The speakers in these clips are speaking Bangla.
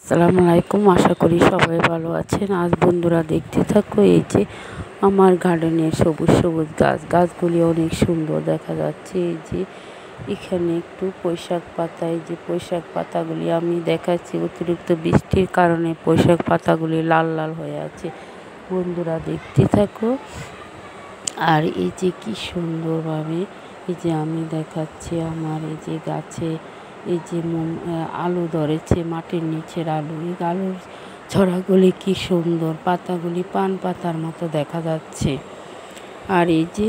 আসসালামু আলাইকুম। আশা করি সবাই ভালো আছেন। আজ বন্ধুরা দেখতে থাকো এই যে আমার গার্ডেনের সবুজ সবুজ গাছগুলি অনেক সুন্দর দেখা যাচ্ছে। এই যে এখানে একটু পুঁইশাক পাতা, এই যে পুঁইশাক পাতাগুলি আমি দেখাচ্ছি। অতিরিক্ত বৃষ্টির কারণে পুঁইশাক পাতাগুলি লাল লাল হয়ে আছে। বন্ধুরা দেখতে থাকো। আর এই যে কি সুন্দরভাবে এই যে আমি দেখাচ্ছি আমার এই যে গাছে এই যে আলু ধরেছে, মাটির নিচের আলু। এই আলুর ছড়াগুলি কি সুন্দর, পাতাগুলি পান পাতার মতো দেখা যাচ্ছে। আর এই যে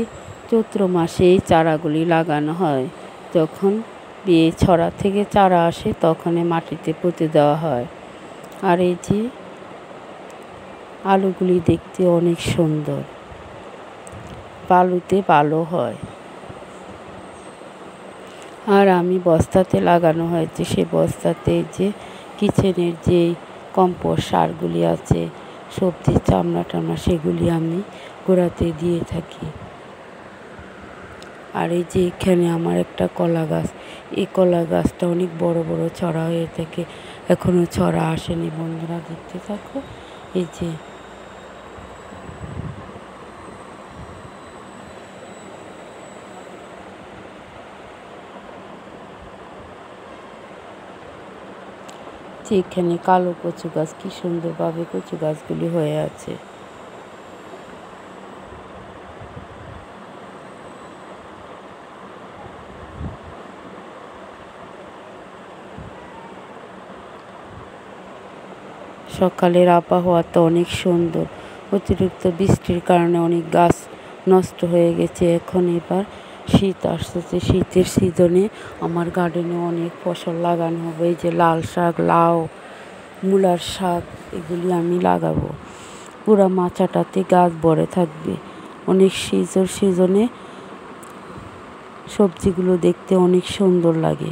চৈত্র মাসে এই চারাগুলি লাগানো হয়, যখন এই ছড়া থেকে চারা আসে তখন মাটিতে পুঁতে দেওয়া হয়। আর এই যে আলুগুলি দেখতে অনেক সুন্দর, বালুতে ভালো হয়। আর আমি বস্তাতে লাগানো হয়েছে, সে বস্তাতে যে কিচেনের যে কম্পোস্ট সারগুলি আছে, সবজির চামড়া টামড়া, সেগুলি আমি গোড়াতে দিয়ে থাকি। আর এই যে এখানে আমার একটা কলা গাছ, এই কলা গাছটা অনেক বড় বড় ছড়া হয়ে থাকে, এখনও ছড়া আসেনি। বন্ধুরা দেখতে থাকো। এই যে এখানে কালো কচু গাছ, কি সুন্দরভাবে কচু গাছগুলি হয়ে আছে। সকালের আবহাওয়াটা অনেক সুন্দর। অতিরিক্ত বৃষ্টির কারণে অনেক গাছ নষ্ট হয়ে গেছে। এখন এবার শীত আসতেছে, শীতের সিজনে আমার গার্ডেনে অনেক ফসল লাগানো হবে। এই যে লাল শাক, লাউ, মূলার শাক, এগুলি আমি লাগাবো। পুরা মাচাটাতে গাছ ভরে থাকবে। অনেক সিজনে সবজিগুলো দেখতে অনেক সুন্দর লাগে।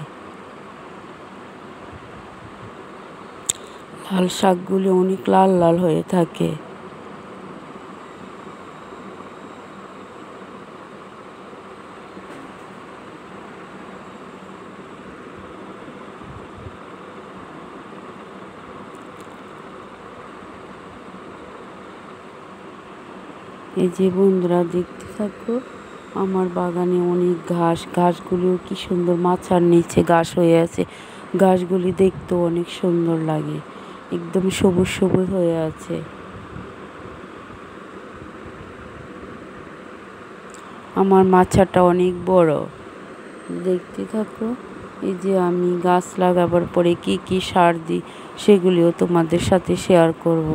লাল শাকগুলি অনেক লাল লাল হয়ে থাকে। এই যে বন্ধুরা দেখতে থাকো, আমার বাগানে অনেক ঘাসগুলিও কি সুন্দর, মাচার নিচে ঘাস হয়ে আছে। ঘাসগুলি দেখতেও অনেক সুন্দর লাগে, একদম সবুজ সবুজ হয়ে আছে। আমার মাচাটা অনেক বড়, দেখতে থাকো। এই যে আমি গাছ লাগাবার পরে কি কি সার দিই, সেগুলিও তোমাদের সাথে শেয়ার করব।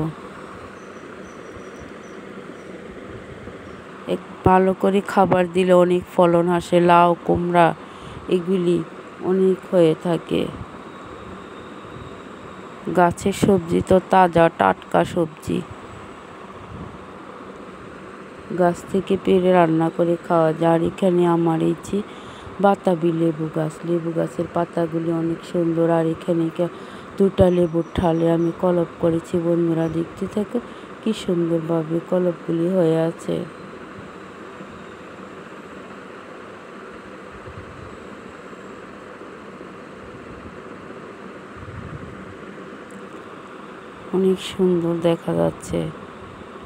ভালো করে খাবার দিলে অনেক ফলন আসে। লাউ, কুমড়া, এগুলি অনেক হয়ে থাকে। গাছের সবজি তো তাজা টাটকা সবজি, গাছ থেকে পেড়ে রান্না করে খাওয়া যায়। আর এখানে আমার এই যে বাতাবি লেবু গাছ, লেবু গাছের পাতাগুলি অনেক সুন্দর। আর এখানে 2টা লেবুর ঠালে আমি কলপ করেছি। বন্ধুরা দেখতে থাকো কি সুন্দরভাবে কলপগুলি হয়ে আছে। অনেক সুন্দর দেখা যাচ্ছে।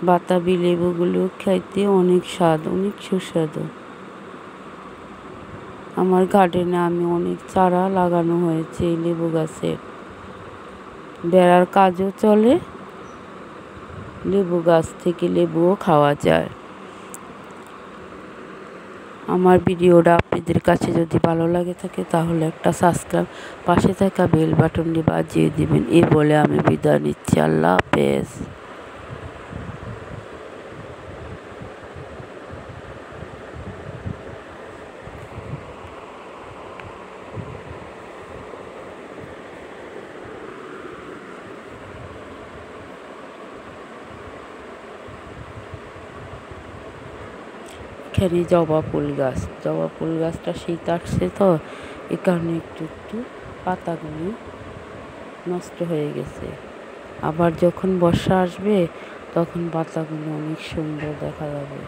বাতাবি লেবুগুলো খাইতে অনেক স্বাদ, অনেক সুস্বাদু। আমার গার্ডেনে আমি অনেক চারা লাগানো হয়েছে এই লেবু গাছের। বেড়ার কাজও চলে, লেবু গাছ থেকে লেবুও খাওয়া যায়। আমার ভিডিওটা আপনাদের কাছে যদি ভালো লাগে থাকে তাহলে একটা সাবস্ক্রাইব, পাশে থাকা বেল বাটনটি বাজিয়ে দিবেন। এই বলে আমি বিদায় নিচ্ছি। আল্লাহ হাফেজ। এখানে জবা ফুল গাছটা শীত আসছে তো, এ কারণে একটু পাতাগুলি নষ্ট হয়ে গেছে। আবার যখন বর্ষা আসবে তখন পাতাগুলো অনেক সুন্দর দেখা যাবে।